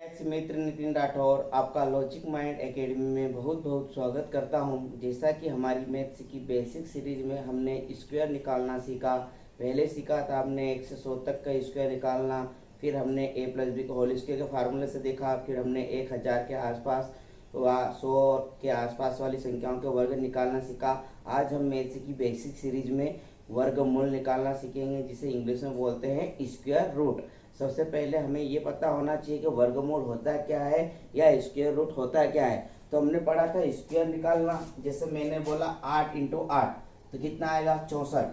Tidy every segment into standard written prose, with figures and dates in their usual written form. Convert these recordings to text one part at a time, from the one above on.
मित्र नितिन राठौर आपका logic mind academy में बहुत बहुत स्वागत करता हूं। जैसा कि हमारी मैथ्स की बेसिक सीरीज में हमने स्क्वायर निकालना सीखा। पहले सीखा था हमने 1 से 100 तक का स्क्वायर निकालना, फिर हमने a प्लस बी को होल स्क्वायर के फार्मूले से देखा, फिर हमने 1000 के आसपास व 100 के आसपास वाली संख्याओं के वर्ग निकालना सीखा। आज हम मैथ्स की बेसिक सीरीज में वर्गमूल निकालना सीखेंगे, जिसे इंग्लिश में बोलते हैं स्क्वायर रूट। सबसे पहले हमें ये पता होना चाहिए कि वर्गमूल होता क्या है या स्क्वायर रूट होता क्या है। तो हमने पढ़ा था स्क्वायर निकालना, जैसे मैंने बोला 8 इंटू 8 तो कितना आएगा 64।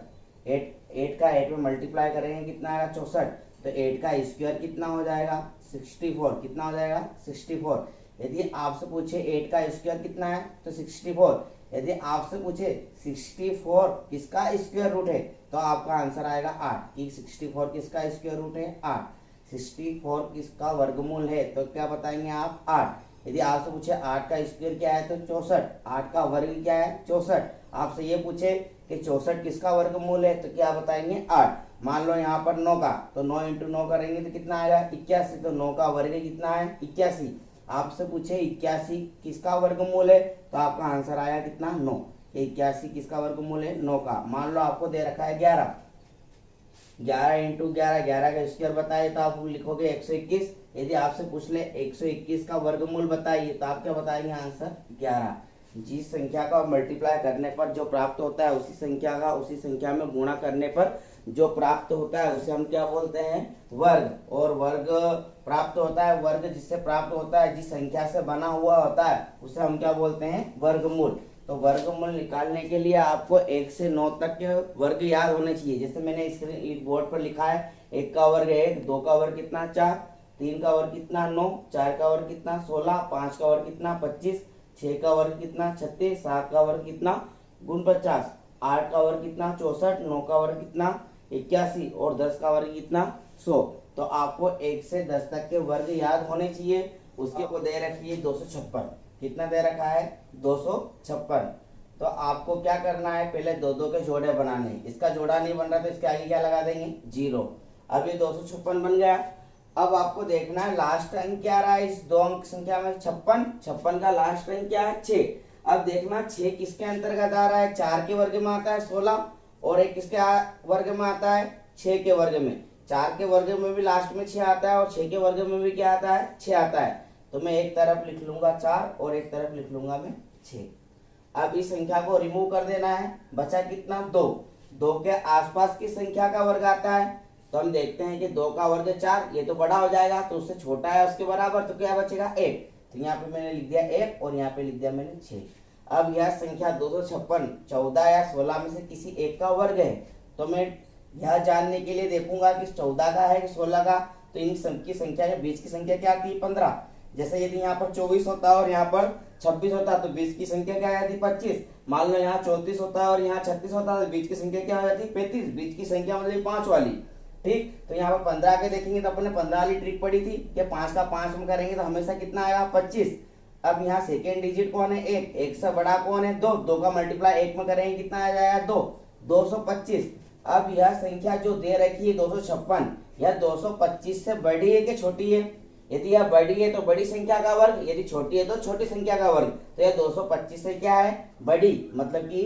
8 का 8 में मल्टीप्लाई करेंगे कितना आएगा 64। तो 8 का स्क्वायर कितना हो जाएगा 64। कितना हो जाएगा 64। यदि आपसे पूछे 8 का स्क्वायर कितना है तो 64। यदि आपसे पूछे 64 किसका स्क्वायर रूट है तो आपका आंसर आएगा 8 कि 64 किसका स्क्वायर रूट है 8। 64 किसका वर्गमूल है तो क्या बताएंगे आप 8। यदि आपसे पूछे 8 का स्क्वायर क्या है तो 64। 8 का वर्ग क्या है 64। आपसे ये पूछे कि 64 किसका वर्गमूल है तो क्या बताएंगे 8। मान लो यहाँ पर 9 का, तो 9 इंटू 9 करेंगे तो कितना आएगा 81। तो 9 का वर्ग कितना है 81। आपसे पूछे 81 किसका वर्गमूल है तो आपका आंसर आया कितना 9। 81 किसका वर्गमूल है 9 का। मान लो आपको दे रखा है 11। 11 इंटू 11, 11 का स्क्वायर बताइए तो आप लिखोगे 121। यदि आपसे पूछ ले 121 का वर्गमूल बताइए तो आप क्या बताएंगे आंसर 11। जिस संख्या का मल्टीप्लाई करने पर जो प्राप्त होता है उसी संख्या का उसी संख्या में गुणा करने पर जो प्राप्त होता है उसे हम क्या बोलते हैं वर्ग। और वर्ग प्राप्त होता है, वर्ग जिससे प्राप्त होता है जिस संख्या से बना हुआ होता है उसे हम क्या बोलते हैं वर्गमूल। तो वर्गमूल निकालने के लिए आपको 1 से 9 तक के वर्ग याद होने चाहिए। जैसे मैंने इस बोर्ड पर लिखा है 1 का वर्ग 1, 2 का वर्ग कितना 4, 3 का वर्ग कितना 9, 4 का वर्ग कितना 16, 5 का वर्ग कितना 25, 6 का वर्ग कितना 36, 7 का वर्ग कितना 49, 8 का वर्ग कितना 64, 9 का वर्ग कितना 81 और 10 का वर्ग कितना 100। तो आपको 1 से 10 तक के वर्ग याद होने चाहिए। उसके को दे रखी है 256। कितना दे रखा है 256। तो आपको क्या करना है पहले दो दो के जोड़े बनाने। इसका जोड़ा नहीं बन रहा तो इसके आगे क्या लगा देंगे 0। अब ये 256 बन गया। अब आपको देखना है लास्ट अंक क्या रहा है इस दो अंक संख्या में 56। 56 का लास्ट अंक क्या है 6। अब देखना 6 किसके अंतर्गत आ रहा है 4 के वर्ग में आता है 16 और एक किसके वर्ग में आता है 6 के वर्ग में। 4 के वर्ग में भी लास्ट में 6 आता है और 6 के वर्ग में भी क्या आता है 6 आता है। तो मैं एक तरफ लिख लूंगा 4 और एक तरफ लिख लूंगा मैं 6। अब इस संख्या को रिमूव कर देना है। बचा कितना 2। 2 के आसपास की संख्या का वर्ग आता है तो हम देखते हैं कि 2 का वर्ग 4, ये तो बड़ा हो जाएगा तो उससे छोटा है उसके बराबर, तो क्या बचेगा 1। तो यहाँ पे मैंने लिख दिया 1 और यहाँ पे लिख दिया मैंने 6। अब यह संख्या 256 14 या 16 में से किसी एक का वर्ग है। तो मैं यह जानने के लिए देखूंगा कि 14 का है कि 16 का। तो इन सबकी संख्या के बीच की संख्या क्या आती है 15। जैसे यदि यहाँ पर 24 होता है और यहाँ पर 26 होता है तो बीच की संख्या क्या आती है 25। मान लो यहाँ 34 होता है और यहाँ 36 होता है तो बीच की संख्या क्या हो जाती है 35। बीच की संख्या मतलब 5 वाली। ठीक, तो यहाँ पर 15 के देखेंगे तो अपने 15 वाली ट्रिक पड़ी थी कि 5 का 5 में करेंगे तो हमेशा कितना आएगा 25। अब यहाँ सेकेंड डिजिट कौन है 1, 1 से बड़ा कौन है 2, 2 का मल्टीप्लाई 1 में करेंगे कितना आ जाएगा 2, 225। अब यह संख्या जो दे रखी है 256, यह 225 से बड़ी है कि छोटी है। यदि यह बड़ी है तो बड़ी संख्या का वर्ग, यदि छोटी है तो छोटी संख्या का वर्ग। तो यह 225 से क्या है बड़ी, मतलब कि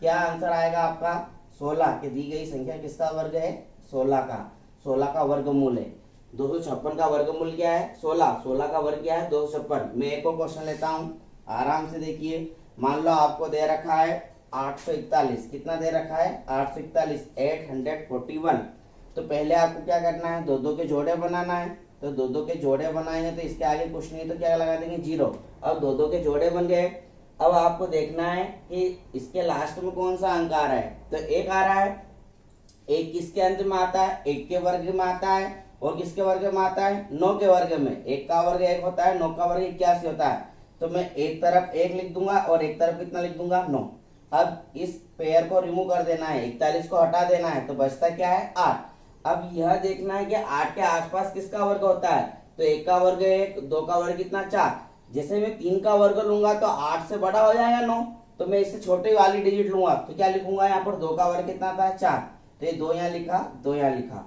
क्या आंसर आएगा आपका 16 कि दी गई संख्या किसका वर्ग है 16 का। 16 का वर्गमूल है 256 का वर्गमूल क्या है 16। 16 का वर्ग क्या है 256। मैं एक और क्वेश्चन लेता हूँ, आराम से देखिए। मान लो आपको दे रखा है 841। कितना दे रखा है 841, 841। तो पहले आपको क्या करना है दो दो के जोड़े बनाना है। तो दो दो के जोड़े बनाएंगे तो इसके आगे कुछ नहीं तो क्या लगा देंगे 0। अब दो दो के जोड़े बन गए। अब आपको देखना है कि इसके लास्ट में कौन सा अंक आ रहा है। तो 1 आ रहा है। 1 किसके अंत में आता है 1 के वर्ग में आता है और किसके वर्ग में आता है 9 के वर्ग में। 1 का वर्ग 1 होता है, 9 का वर्ग 81 होता है। तो मैं एक तरफ 1 लिख दूंगा और एक तरफ कितना लिख दूंगा 9। अब इस पेयर को रिमूव कर देना है, 41 को हटा देना है तो बचता क्या है 8। अब यह देखना है कि 8 के आसपास किसका वर्ग होता है। तो 1 का वर्ग 1, 2 का वर्ग कितना 4। जैसे मैं 3 का वर्ग लूंगा तो 8 से बड़ा हो जाएगा 9, तो मैं इससे छोटी वाली डिजिट लूंगा तो क्या लिखूंगा यहाँ पर 2 का वर्ग कितना था 4। तो ये 2 यहाँ लिखा 2 यहाँ लिखा।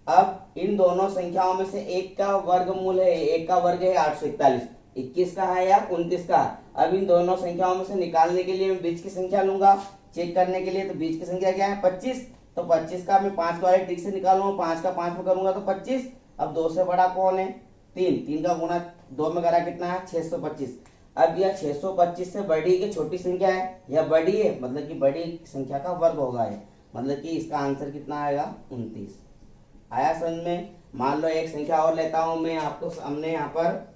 अब इन दोनों संख्याओं में से एक का वर्गमूल है, एक का वर्ग है 841, 21 का है या 29 का। अब इन दोनों संख्याओं में से निकालने के लिए मैं बीच की संख्या लूंगा, चेक करने के लिए। तो बीच की संख्या क्या है 25, तो 25 का मैं 5 वाले टिक से निकालूंगा, 5 का 5 में करूंगा तो 25। अब 2 से बड़ा कौन है 3, 3 का गुना 2 में करा कितना है 625। अब यह 625 से बड़ी की छोटी संख्या है, यह बड़ी है मतलब कि बड़ी संख्या का वर्ग होगा है, मतलब कि इसका आंसर कितना आएगा 29। आया समझ में। मान लो एक संख्या और लेता हूं मैं आपको सामने यहाँ पर।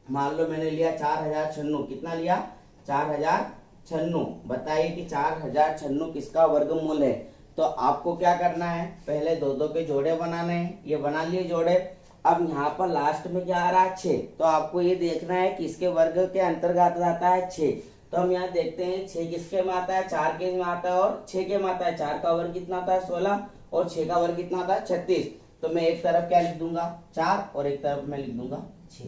मान लो मैंने लिया 4096, कितना लिया 4096। बताइए कि 4096 किसका वर्गमूल है। तो आपको क्या करना है, पहले दो दो के जोड़े बनाने हैं, ये बना लिए जोड़े। अब यहाँ पर लास्ट में क्या आ रहा है 6, तो आपको ये देखना है कि इसके वर्ग के अंतर्गत आता है 6। तो हम यहाँ देखते हैं 6 किसके में आता है, 4 के में आता है और 6 के में आता है। 4 का वर्ग कितना आता है 16 और 6 का वर्ग कितना आता है 36। तो मैं एक तरफ क्या लिख दूंगा 4 और एक तरफ मैं लिख दूंगा 6।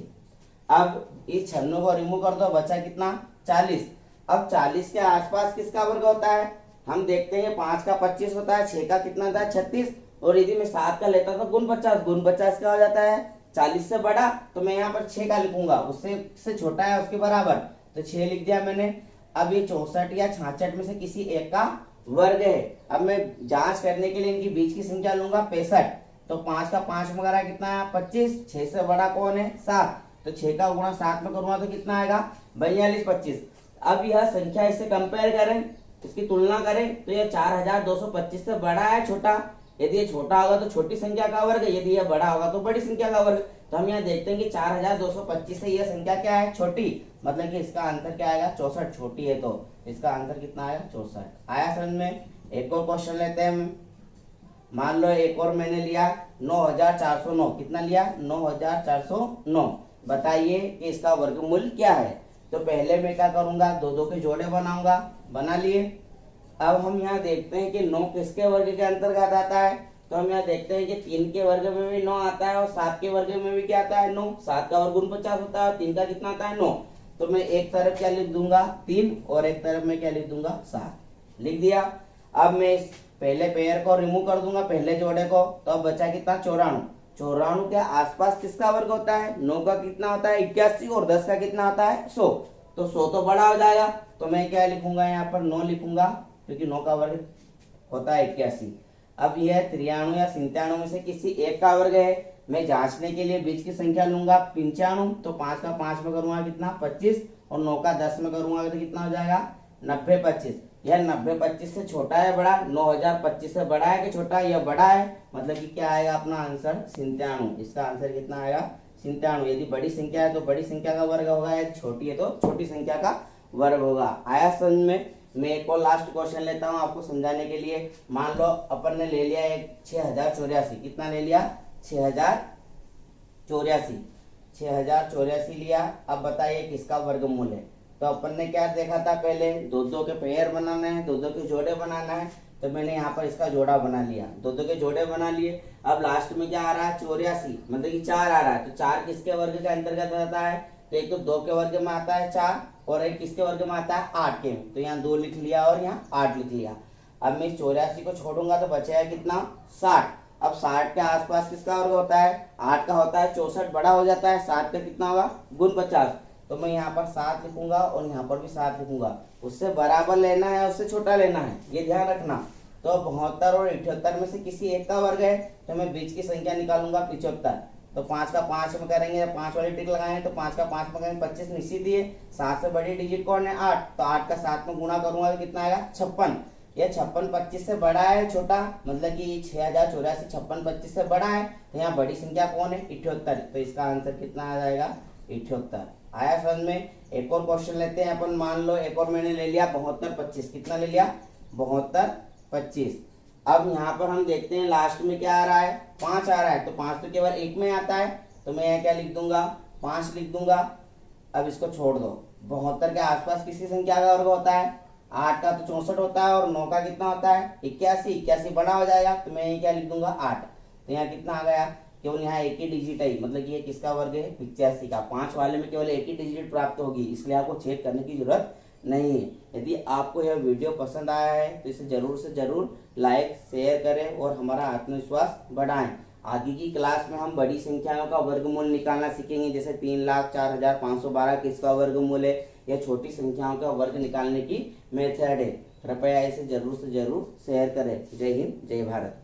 अब इस 96 को रिमूव कर दो, बचा कितना 40। अब 40 के आसपास किसका वर्ग होता है, हम देखते हैं 5 का 25 होता है, 6 का कितना होता है 36, और यदि मैं 7 का लेता तो गुण 50, गुण 50 क्या हो जाता है 40 से बड़ा। तो मैं यहाँ पर 6 का लिखूंगा, उससे छोटा है उसके बराबर, तो 6 लिख दिया मैंने। अब ये 64 या 66 में से किसी एक का वर्ग है। अब मैं जांच करने के लिए इनकी बीच की संख्या लूंगा 65। तो 5 का 5 में करा कितना है 25, 6 से बड़ा कौन है 7, तो 6 का गुणा 7 में करूंगा तो कितना आएगा 42, 25। अब यह संख्या इससे कंपेयर करें, इसकी तुलना करें, तो यह 4225 से बड़ा है छोटा। यदि ये छोटा होगा तो छोटी संख्या का वर्ग, यदि यह बड़ा होगा तो बड़ी संख्या का वर्ग। तो हम यहाँ देखते हैं कि 4225 से यह संख्या क्या है छोटी, मतलब कि इसका आंसर क्या आएगा 64, छोटी है तो इसका आंसर कितना आएगा 64। आया समझ में। एक और क्वेश्चन लेते हैं। मान लो एक और मैंने लिया 9409, कितना लिया 9409। बताइए कि इसका वर्गमूल क्या है। तो पहले मैं क्या करूंगा, दो दो के जोड़े बनाऊंगा, बना लिए। अब हम यहाँ देखते हैं कि 9 किसके वर्ग के अंतर्गत आता है। तो हम यहाँ देखते हैं कि 3 के वर्ग में भी 9 आता है और 7 के वर्ग में भी क्या आता है 9। 7 का वर्ग 49 होता है और 3 का कितना आता है 9। तो मैं एक तरफ क्या लिख दूंगा 3 और एक तरफ में क्या लिख दूंगा 7, लिख दिया। अब मैं इस पहले पेयर को रिमूव कर दूंगा, पहले जोड़े को, तो अब बचा कितना 94। 94 के आसपास किसका वर्ग होता है, 9 का कितना होता है 81 और 10 का कितना होता है 100। तो 100 तो बड़ा हो जाएगा, तो मैं क्या लिखूंगा यहाँ पर 9 लिखूंगा, क्योंकि 9 का वर्ग होता है 81। अब यह 93 या 97 में से किसी एक का वर्ग है। मैं जांचने के लिए बीच की संख्या लूंगा 95, तो 5 का 5 में करूंगा कितना 25 और 9 का 10 में करूंगा तो कितना हो जाएगा 90, 25। यह 90, 25 से छोटा है बड़ा, 9025 से बड़ा है कि छोटा है, यह बड़ा है, मतलब कि क्या आएगा अपना आंसर 97। इसका आंसर कितना आएगा 97। यदि बड़ी संख्या है तो बड़ी संख्या का वर्ग होगा, यदि छोटी है तो छोटी संख्या का वर्ग होगा। आया समझ में। मैं एक और लास्ट क्वेश्चन लेता हूं आपको समझाने के लिए। मान लो अपन ने ले लिया एक 6084, कितना ले लिया 6084, 6084 लिया। अब बताइए किसका वर्गमूल है। तो अपन ने क्या देखा था, पहले दो दो के पेयर बनाना है, दो दो के जोड़े बनाना है। तो मैंने यहाँ पर इसका जोड़ा बना लिया, दो दो के जोड़े बना लिए। अब लास्ट में क्या आ रहा है 84, मतलब कि 4 आ रहा है। तो 4 किसके वर्ग के अंतर्गत आता है, तो एक तो 2 के वर्ग में आता है 4 और एक किसके वर्ग में आता है 8 के। तो यहाँ 2 लिख लिया और यहाँ 8 लिख लिया। अब मैं 84 को छोड़ूंगा तो बचेगा कितना 60। अब 60 के आसपास किसका वर्ग होता है 8 का होता है, 64 बड़ा हो जाता है, 7 का कितना होगा गुण 50। तो मैं यहाँ पर 7 लिखूंगा और यहाँ पर भी 7 लिखूंगा। उससे बराबर लेना है, उससे छोटा लेना है, ये ध्यान रखना। तो 72 और 78 में से किसी एक का वर्ग है, तो मैं बीच की संख्या निकालूंगा 75। तो 5 का 5 में करेंगे, 5 वाली टिक लगाएंगे, तो 5 का 5 में करेंगे 25 निश्चित ही है। 7 से बड़ी डिजिट कौन है 8, तो 8 का 7 में गुणा करूंगा तो कितना आएगा 56। यह 56 25 से बड़ा है छोटा, मतलब कि 6084 56 25 से बड़ा है। तो यहाँ बड़ी संख्या कौन है 78, तो इसका आंसर कितना आ जाएगा 78। आया समझ में। एक और क्वेश्चन लेते हैं अपन। मान लो एक और मैंने ले लिया 72 25, कितना ले लिया 72 25। अब यहाँ पर हम देखते हैं लास्ट में क्या आ रहा है 5 आ रहा है। तो 5 तो केवल एक में आता है, तो मैं यहाँ क्या लिख दूंगा 5 लिख दूंगा। अब इसको छोड़ दो। 72 के आसपास किसी संख्या का वर्ग होता है, 8 का तो 64 होता है और 9 का कितना होता है 81, 81 बड़ा हो जाएगा, तो मैं ये क्या लिख दूंगा 8। तो यहाँ कितना आ गया, केवल यहाँ एक ही डिजिट है, मतलब कि ये किसका वर्ग है 85 का। 5 वाले में केवल एक ही डिजिट प्राप्त होगी, इसलिए आपको चेक करने की जरूरत नहीं है। यदि आपको यह वीडियो पसंद आया है तो इसे जरूर से जरूर लाइक शेयर करें और हमारा आत्मविश्वास बढ़ाएं। आगे की क्लास में हम बड़ी संख्याओं का वर्गमूल निकालना सीखेंगे, जैसे 3,04,512 किसका वर्गमूल है, या छोटी संख्याओं का वर्ग निकालने की मेथड है। कृपया इसे जरूर से जरूर शेयर करें। जय हिंद, जय भारत।